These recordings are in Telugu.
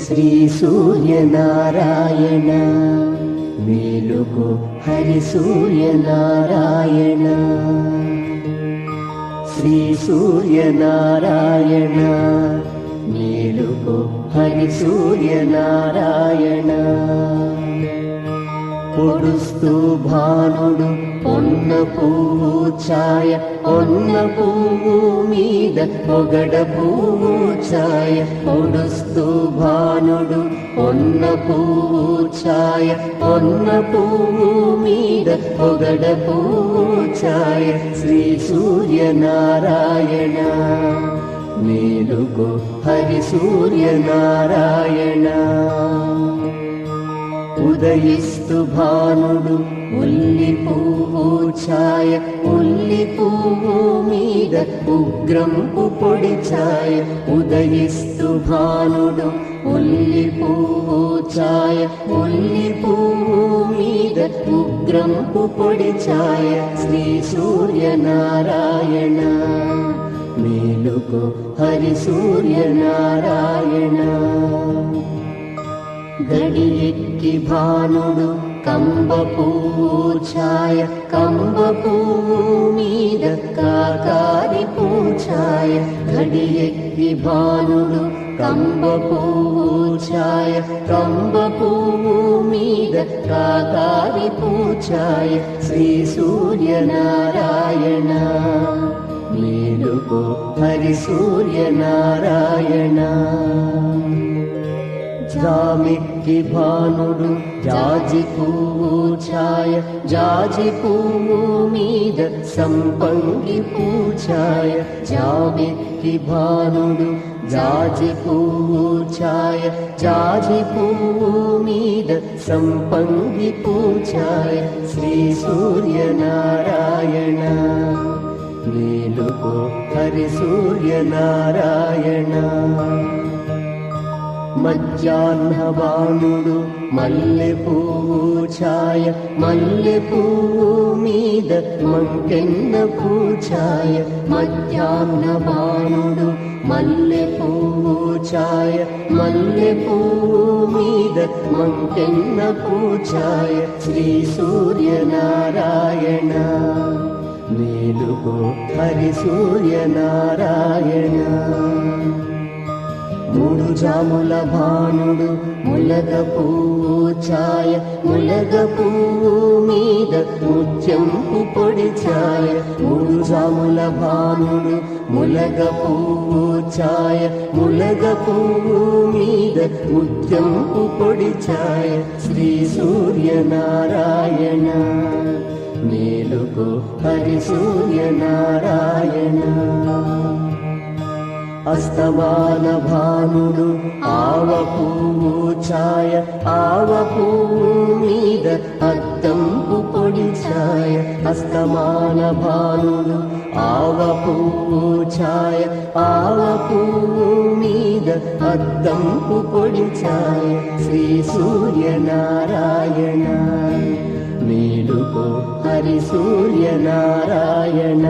శ్రీ సూర్యనారాయణ మేలుకో హరి సూర్యనారాయణ శ్రీ సూర్యనారాయణ మేలుకో హరి సూర్యనారాయణ పొడుస్తూ భానుడు పొన్న పువ్వు ఛాయ పొన్న పువ్వు మీద పొగడ పువ్వు ఛాయ పొడుస్తూ భానుడు పొన్న పువ్వు ఛాయ పొన్న పువ్వు మీద పొగడ పువ్వు ఛాయ శ్రీ సూర్యనారాయణ మేలుకో హరి సూర్యనారాయణ ఉదయిస్తు భానుడు ఉల్లి పువ్వు ఛాయ ఉల్లి పువ్వు మీద ఉగ్రంపు పొడి ఛాయ ఉదయిస్తు భానుడు ఉల్లి పువ్వు ఛాయ ఉల్లి పువ్వు మీద ఉగ్రంపు పొడి ఛాయ శ్రీ సూర్యనారాయణ మేలుకో హరి సూర్యనారాయణ గడియెక్కి భానుడు కంబ పువ్వు ఛాయ కంబ పువ్వు మీద కాకారి పూఛాయ గడియెక్కి భానుడు కంబ పువ్వు ఛాయ కంబ పువ్వు మీద కాకారి పూఛాయ శ్రీ సూర్యనారాయణ మేలుకో హరి సూర్యనారాయణ జామిక్కి భానుడు జాజి పువ్వు ఛాయ జాజి పువ్వు మీద సంపంగి పూఛాయ జామిక్కి భానుడు జాజి పువ్వు ఛాయ జాజి పువ్వు మీద సంపంగి పూఛాయ శ్రీ సూర్యనారాయణ మేలుకో హరి సూర్యనారాయణ మధ్యాహ్న భానుడు మల్లె పువ్వు ఛాయ మల్లె పువ్వు మీద మంకెన్న పూఛాయ మధ్యాహ్న భానుడు మల్లె పువ్వు ఛాయ మల్లె పువ్వు మీద మంకెన్న పూఛాయ శ్రీ సూర్యనారాయణ మేలుకో హరి సూర్యనారాయణ మూడు జాముల భానుడు ములగ పువ్వు ఛాయ ములగ పువ్వు మీద ముత్యంపు పొడి ఛాయ మూడు జాముల భానుడు ములగ పువ్వు ఛాయ ములగ పువ్వు మీద ముత్యంపు పొడి ఛాయ శ్రీ సూర్యనారాయణ మేలుకో హరి సూర్యనారాయణ అస్తమాన భానుడు ఆవ పువ్వు ఛాయ ఆవ పువ్వు మీద అద్దంపు పొడి ఛాయ అస్తమాన భానుడు ఆవ పువ్వు ఛాయ ఆవ పువ్వు మీద అద్దంపు పొడి ఛాయ శ్రీ సూర్యనారాయణ మేలుకో హరి సూర్యనారాయణ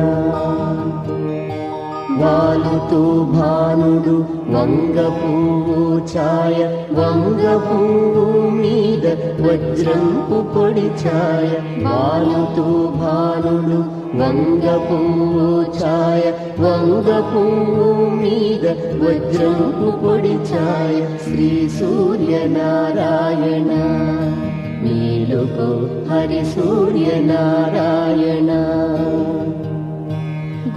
వాలుతూ భానుడు వంగ పువ్వు ఛాయ వంగ పువ్వు మీద వజ్రంపు పొడి ఛాయ వాలుతూ భానుడు వంగ పువ్వు ఛాయ వంగ పువ్వు మీద వజ్రంపు పొడి ఛాయ శ్రీ సూర్యనారాయణ మేలుకో హరి సూర్యనారాయణ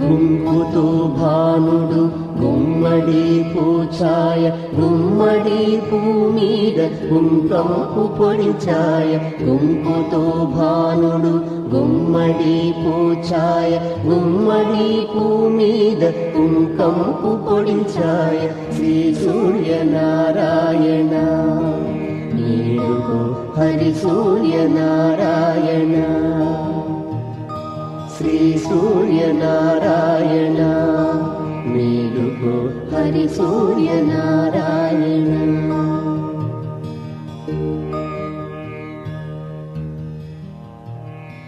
గుంపుతూ భానుడు గుమ్మడి పూఛాయ గుమ్మడి పూ మీద కుంకంపు పొడి ఛాయ గుంపుతూ భానుడు గుమ్మడి పూఛాయ గుమ్మడి పూ మీద కుంకంపు పొడి ఛాయ శ్రీ సూర్యనారాయణ మేలుకో హరి సూర్యనారాయణ శ్రీ సూర్యనారాయణ మేలుకో హరి సూర్యనారాయణ